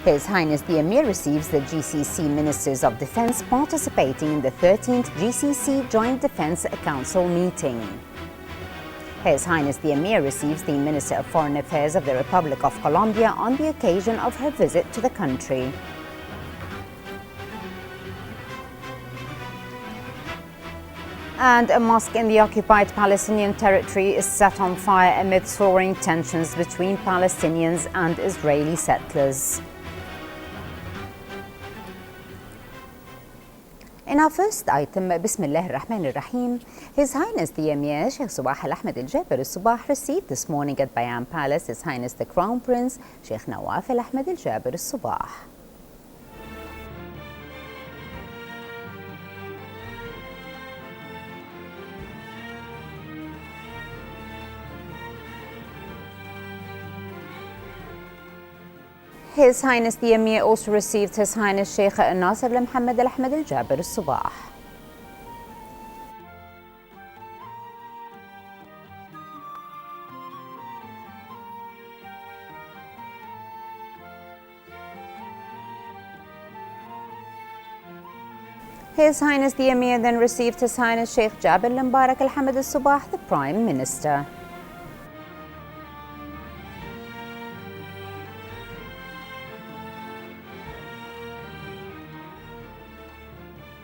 His Highness the Emir receives the GCC Ministers of Defence participating in the 13th GCC Joint Defence Council meeting. His Highness the Emir receives the Minister of Foreign Affairs of the Republic of Colombia on the occasion of her visit to the country. And a mosque in the occupied Palestinian territory is set on fire amid soaring tensions between Palestinians and Israeli settlers. In our first item, Bismillah ar-Rahman ar-Rahim, His Highness the Emir Sheikh Sabah Al-Ahmed Al-Jaber Al-Sabah received this morning at Bayan Palace His Highness the Crown Prince Sheikh Nawaf Al-Ahmed Al-Jaber Al-Sabah. His Highness the Emir also received His Highness Sheikh Nasser Al-Muhammad Al-Ahmed Al-Jaber Al-Sabah. His Highness the Emir then received His Highness Sheikh Jabir Al-Mubarak Al-Hamad Al-Sabah, the Prime Minister.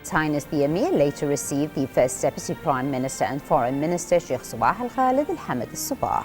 His Highness the Emir later received the First Deputy Prime Minister and Foreign Minister Sheikh Sabah Al-Khalid Al-Hamad Al-Sabah.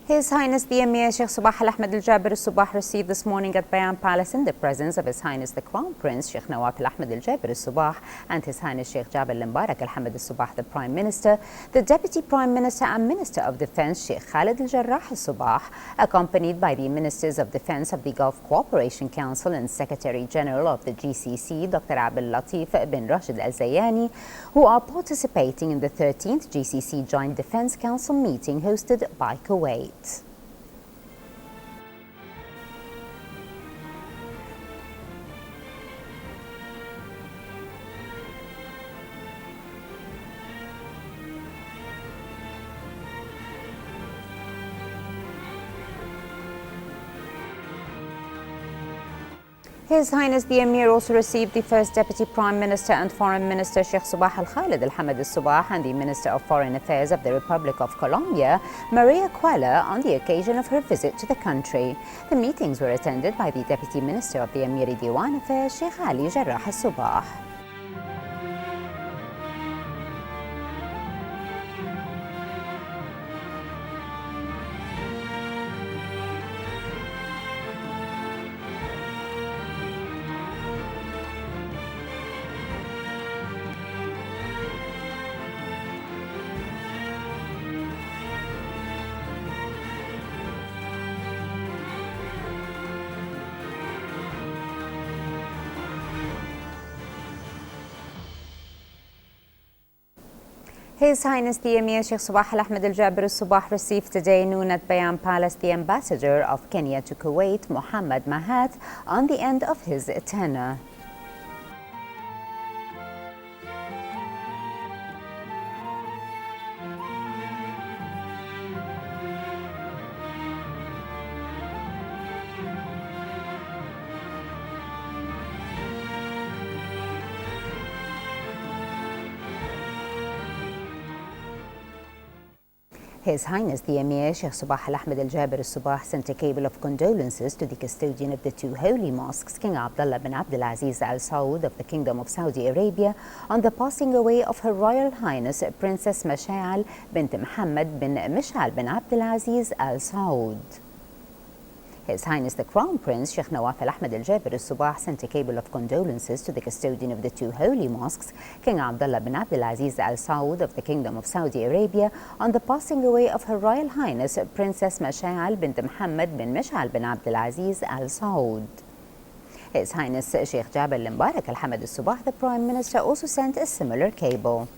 His Highness the Emir Sheikh Sabah Al-Ahmed Al-Jaber Al-Sabah received this morning at Bayan Palace in the presence of His Highness the Crown Prince Sheikh Nawaf Al-Ahmed Al-Jaber Al-Sabah and His Highness Sheikh Jabir Al-Mubarak Al-Hamad Al-Sabah, the Prime Minister, the Deputy Prime Minister and Minister of Defence Sheikh Khalid Al-Jarrah Al-Sabah, accompanied by the Ministers of Defence of the Gulf Cooperation Council and Secretary General of the GCC Dr. Abdel Latif bin Rashid Al-Zayani, who are participating in the 13th GCC Joint Defence Council meeting hosted by Kuwait. His Highness the Emir also received the First Deputy Prime Minister and Foreign Minister Sheikh Sabah Al-Khalid Al-Hamad Al-Sabah and the Minister of Foreign Affairs of the Republic of Colombia, Maria Cuellar, on the occasion of her visit to the country. The meetings were attended by the Deputy Minister of the Emiri Diwan Affairs, Sheikh Ali Jarrah Al-Sabah. His Highness the Emir Sheikh Sabah Al-Ahmed Al-Jaber Al-Sabah received today noon at Bayan Palace the Ambassador of Kenya to Kuwait, Muhammad Mahat, on the end of his tenure. His Highness the Emir Sheikh Sabah Al-Ahmed Al-Jaber Al-Sabah sent a cable of condolences to the custodian of the two holy mosques, King Abdullah bin Abdulaziz Al Saud of the Kingdom of Saudi Arabia, on the passing away of Her Royal Highness Princess Mashal bint Mohammed bin Mishal bin Abdulaziz Al Saud. His Highness the Crown Prince Sheikh Nawaf Al-Ahmed Al-Jaber Al-Sabah sent a cable of condolences to the custodian of the two holy mosques, King Abdullah bin Abdulaziz Al Saud of the Kingdom of Saudi Arabia, on the passing away of Her Royal Highness Princess Mashal bint Mohammed bin Mishal bin Abdulaziz Al Saud. His Highness Sheikh Jabir Al-Mubarak Al-Hamad Al-Sabah, the Prime Minister, also sent a similar cable.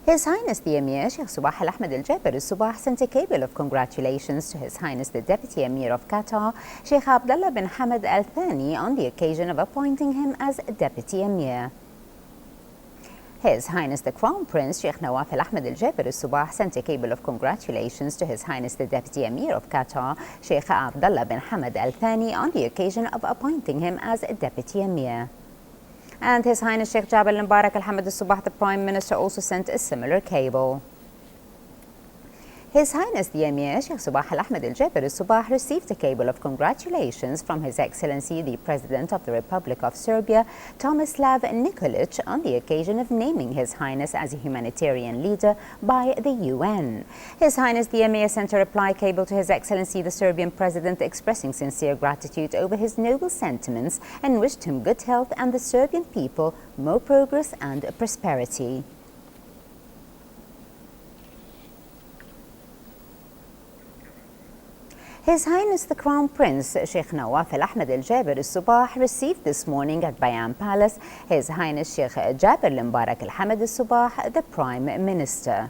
His Highness the Emir Sheikh Sabah Al-Ahmed Al-Jaber Al-Sabah sent a cable of congratulations to His Highness the Deputy Emir of Qatar, Sheikh Abdullah bin Hamad Al Thani, on the occasion of appointing him as Deputy Emir. His Highness the Crown Prince Sheikh Nawaf Al Ahmed Al Jaber Al Subah sent a cable of congratulations to His Highness the Deputy Emir of Qatar, Sheikh Abdullah bin Hamad Al Thani, on the occasion of appointing him as a Deputy Emir. And His Highness Sheikh Jabir Al Mubarak Al Hamad Al Subah, the Prime Minister, also sent a similar cable. His Highness the Emir Sheikh Subah Al Ahmed Al Jaber Al Subah received a cable of congratulations from His Excellency the President of the Republic of Serbia, Tomislav Nikolic, on the occasion of naming His Highness as a humanitarian leader by the UN. His Highness the Emir sent a reply cable to His Excellency the Serbian President expressing sincere gratitude over his noble sentiments and wished him good health and the Serbian people more progress and prosperity. His Highness the Crown Prince Sheikh Nawaf Al Ahmed Al Jaber Al Subah received this morning at Bayan Palace His Highness Sheikh Jabir Al Mubarak Al Hamad Al Subah, the Prime Minister.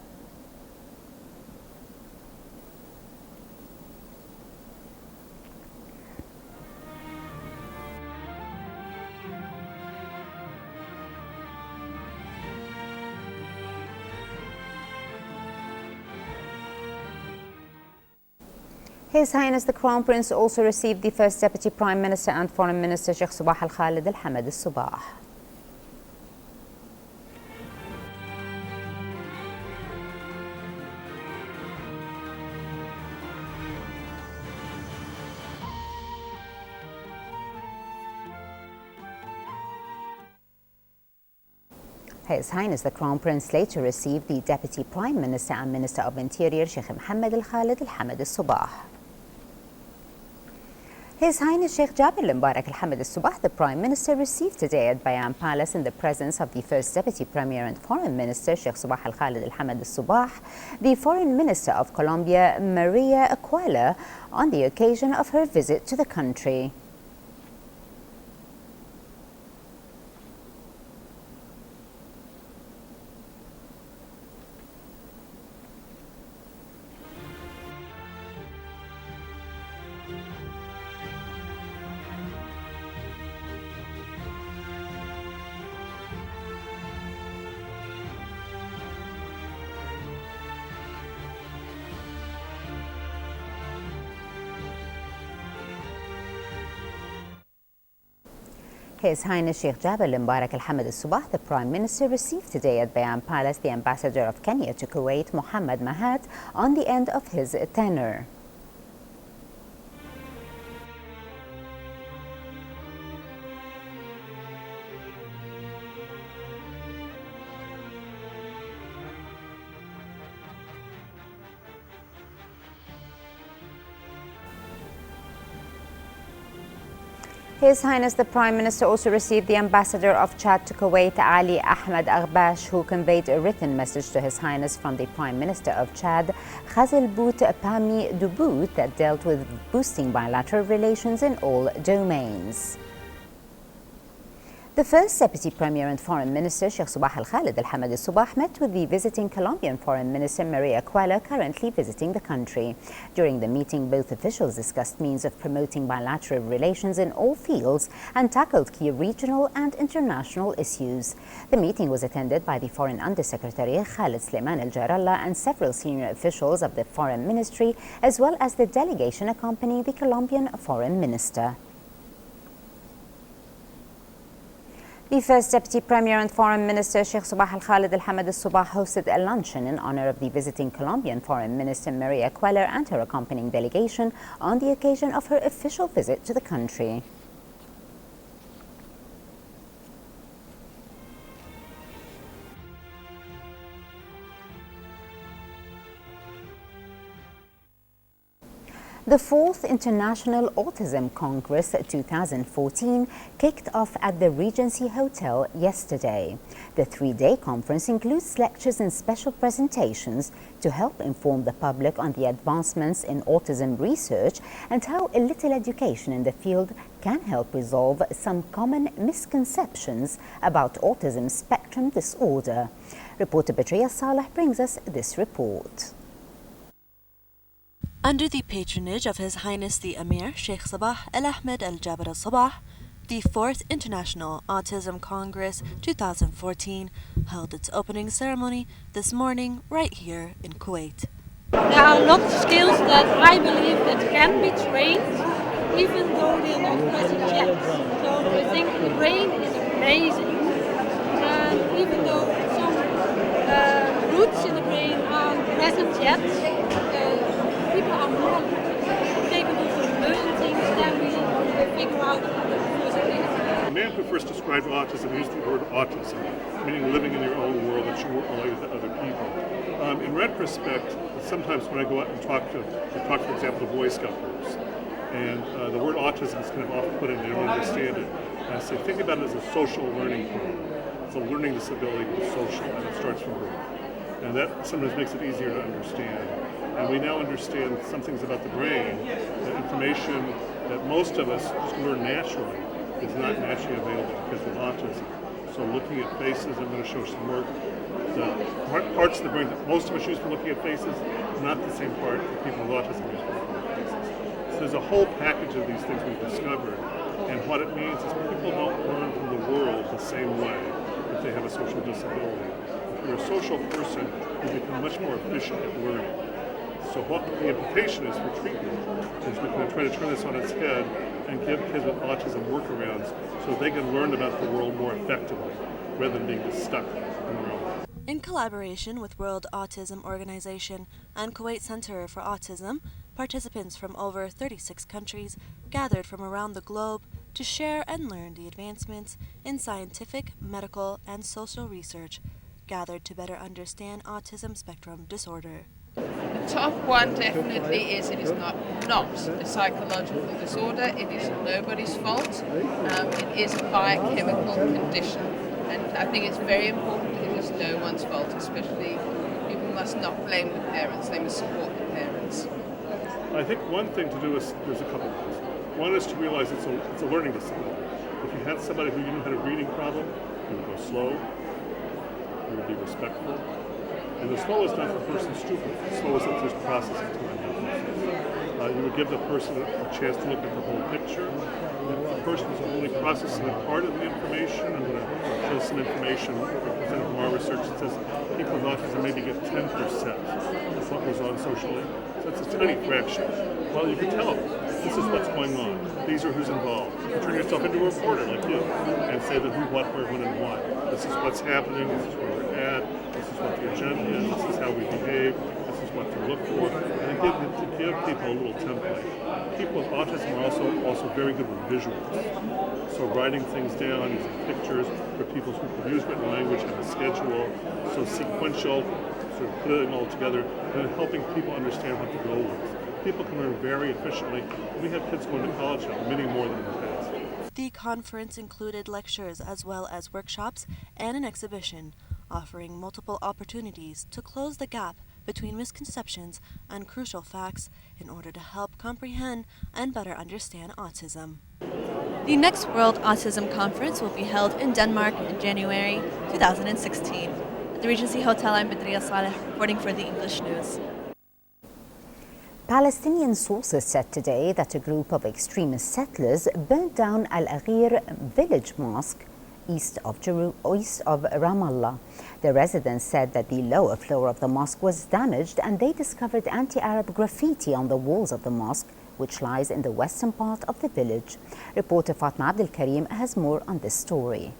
His Highness the Crown Prince also received the First Deputy Prime Minister and Foreign Minister Sheikh Subah Al Khalid Al Hamad Al Subah. His Highness the Crown Prince later received the Deputy Prime Minister and Minister of Interior Sheikh Mohammed Al Khalid Al Hamad Al Subah. His Highness Sheikh Jabir Al Mubarak Al Hamad Al Subah, the Prime Minister, received today at Bayan Palace in the presence of the First Deputy Premier and Foreign Minister Sheikh Subah Al Khalid Al Hamad Al Subah, the Foreign Minister of Colombia Maria Aquila, on the occasion of her visit to the country. His Highness Sheikh Jabir Al Mubarak Al Hamad Al Subah, the Prime Minister, received today at Bayan Palace the Ambassador of Kenya to Kuwait, Muhammad Mahat, on the end of his tenure. His Highness the Prime Minister also received the Ambassador of Chad to Kuwait, Ali Ahmed Aghbash, who conveyed a written message to His Highness from the Prime Minister of Chad, Khazil Bout Pami Dubout, that dealt with boosting bilateral relations in all domains. The First Deputy Premier and Foreign Minister Sheikh Subah Al Khalid Al Hamad Al Subah met with the visiting Colombian Foreign Minister Maria Aquila, currently visiting the country. During the meeting, both officials discussed means of promoting bilateral relations in all fields and tackled key regional and international issues. The meeting was attended by the Foreign Undersecretary Khalid Sleiman Al Jarallah and several senior officials of the Foreign Ministry, as well as the delegation accompanying the Colombian Foreign Minister. The First Deputy Premier and Foreign Minister Sheikh Subah Al Khalid Al Hamad Al Subah hosted a luncheon in honor of the visiting Colombian Foreign Minister Maria Aquila and her accompanying delegation on the occasion of her official visit to the country. The 4th International Autism Congress 2014 kicked off at the Regency Hotel yesterday. The 3-day conference includes lectures and special presentations to help inform the public on the advancements in autism research and how a little education in the field can help resolve some common misconceptions about autism spectrum disorder. Reporter Batria Saleh brings us this report. Under the patronage of His Highness the Emir Sheikh Subah Al Ahmed Al Jaber Al Subah, The 4th International Autism Congress 2014 held its opening ceremony this morning right here in Kuwait. There are a lot of skills that I believe that can be trained, even though they are not present yet. So I think the brain is amazing, and even though some roots in the brain aren't present yet, people are more capable to learn things than we figure out in the first place. The man who first described autism used the word autism, meaning living in your own world that you were related to other people. In retrospect, sometimes when I go out and talk, for example, to Boy Scout groups, and the word autism is kind of off-putting, they don't understand it. And I say, think about it as a social learning problem. It's a learning disability that's social, and it starts from birth. And that sometimes makes it easier to understand. And we now understand some things about the brain, the information that most of us just learn naturally is not naturally available because of autism. So looking at faces, I'm going to show some work. The parts of the brain that most of us use for looking at faces is not the same part that people with autism use for looking at faces. So there's a whole package of these things we've discovered. And what it means is people don't learn from the world the same way if they have a social disability. If you're a social person, you become much more efficient at learning. So what the implication is for treatment is we're going to try to turn this on its head and give kids with autism workarounds so they can learn about the world more effectively rather than being just stuck in their own. In collaboration with World Autism Organization and Kuwait Center for Autism, participants from over 36 countries gathered from around the globe to share and learn the advancements in scientific, medical, and social research gathered to better understand autism spectrum disorder. The top one definitely is it is not a psychological disorder. It is nobody's fault. It is a biochemical condition. And I think it's very important that it is no one's fault, especially people must not blame the parents. They must support the parents. I think one thing to do is, there's a couple of things. One is to realize it's a learning disability. If you had somebody who you knew had a reading problem, you would go slow, you would be respectful. And the slow is not for the person stupid. The slow is that there's processing time. You would give the person a chance to look at the whole picture. If the person is only processing a part of the information, I'm going to show some information represented from our research that says people with autism maybe get 10% of what goes on socially. So it's a tiny fraction. Well, you can tell them, this is what's going on. These are who's involved. You can turn yourself into a reporter like you and say the who, what, where, when, and why. This is what's happening. This is where we're at. This is what the agenda is. This is how we behave. This is what to look for. And to give people a little template. People with autism are also very good with visuals. So writing things down, using pictures for people who can use written language, have a schedule. So sequential, sort of putting it all together, and helping people understand what the goal is. People can learn very efficiently. We have kids going to college now, many more than in the past. The conference included lectures as well as workshops and an exhibition, offering multiple opportunities to close the gap between misconceptions and crucial facts in order to help comprehend and better understand autism. The next World Autism Conference will be held in Denmark in January 2016. At the Regency Hotel, I'm Badriya Saleh, reporting for the English News. Palestinian sources said today that a group of extremist settlers burnt down Al-Aghir village mosque east of Ramallah. The residents said that the lower floor of the mosque was damaged and they discovered anti-Arab graffiti on the walls of the mosque, which lies in the western part of the village. Reporter Fatma Abdel Karim has more on this story.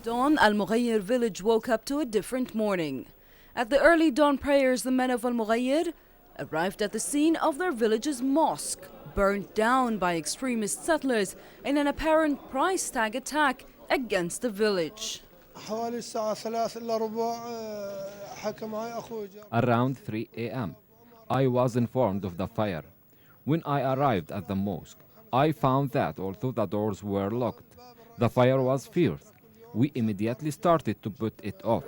Dawn, Al-Mughayir village woke up to a different morning. At the early dawn prayers, the men of Al-Mughayir arrived at the scene of their village's mosque, burnt down by extremist settlers in an apparent price tag attack against the village. Around 3 a.m., I was informed of the fire. When I arrived at the mosque, I found that although the doors were locked, the fire was fierce. We immediately started to put it off.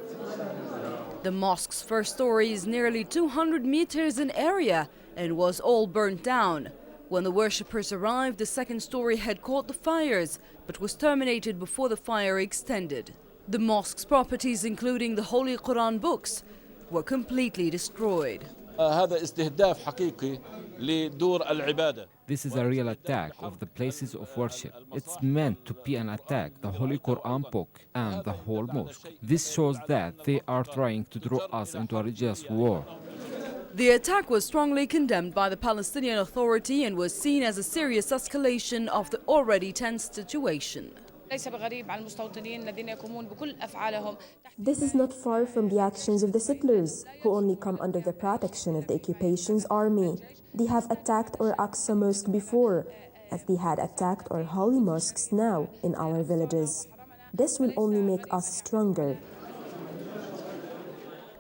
The mosque's first story is nearly 200 meters in area and was all burnt down. When the worshippers arrived, the second story had caught the fires, but was terminated before the fire extended. The mosque's properties, including the Holy Quran books, were completely destroyed. This This is a real attack of the places of worship. It's meant to be an attack, the Holy Quran book and the whole mosque. This shows that they are trying to draw us into a religious war. The attack was strongly condemned by the Palestinian Authority and was seen as a serious escalation of the already tense situation. This is not far from the actions of the settlers, who only come under the protection of the occupation's army. They have attacked our Aqsa mosque before, as they had attacked our holy mosques now in our villages. This will only make us stronger.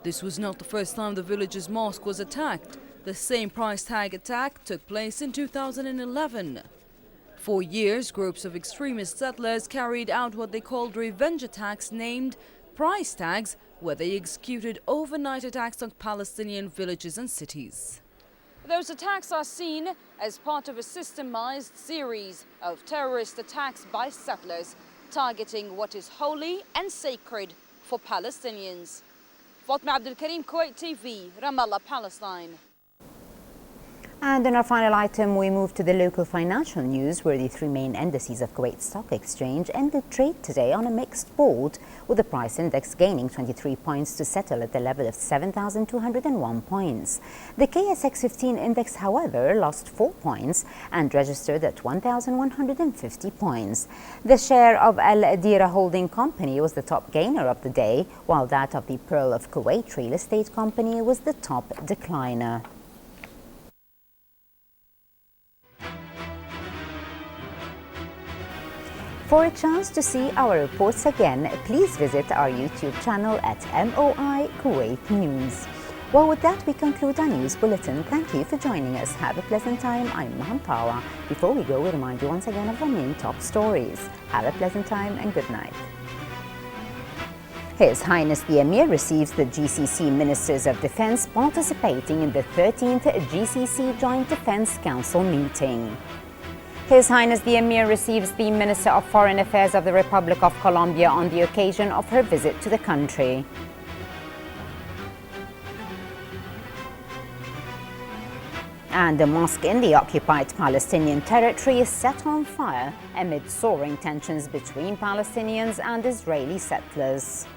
This was not the first time the village's mosque was attacked. The same price tag attack took place in 2011. For years, groups of extremist settlers carried out what they called revenge attacks named price tags, where they executed overnight attacks on Palestinian villages and cities. Those attacks are seen as part of a systemized series of terrorist attacks by settlers targeting what is holy and sacred for Palestinians. Fatma Abdul Karim, Kuwait TV, Ramallah, Palestine. And in our final item, we move to the local financial news, where the three main indices of Kuwait Stock Exchange ended trade today on a mixed board, with the price index gaining 23 points to settle at the level of 7,201 points. The KSX 15 index, however, lost 4 points and registered at 1,150 points. The share of Al Adira Holding Company was the top gainer of the day, while that of the Pearl of Kuwait Real Estate Company was the top decliner. For a chance to see our reports again, please visit our YouTube channel at MOI Kuwait News. Well, with that, we conclude our news bulletin. Thank you for joining us. Have a pleasant time. I'm Mahantawa. Before we go, we remind you once again of our main top stories. Have a pleasant time and good night. His Highness the Emir receives the GCC Ministers of Defense participating in the 13th GCC Joint Defense Council meeting. His Highness the Emir receives the Minister of Foreign Affairs of the Republic of Colombia on the occasion of her visit to the country. And a mosque in the occupied Palestinian territory is set on fire amid soaring tensions between Palestinians and Israeli settlers.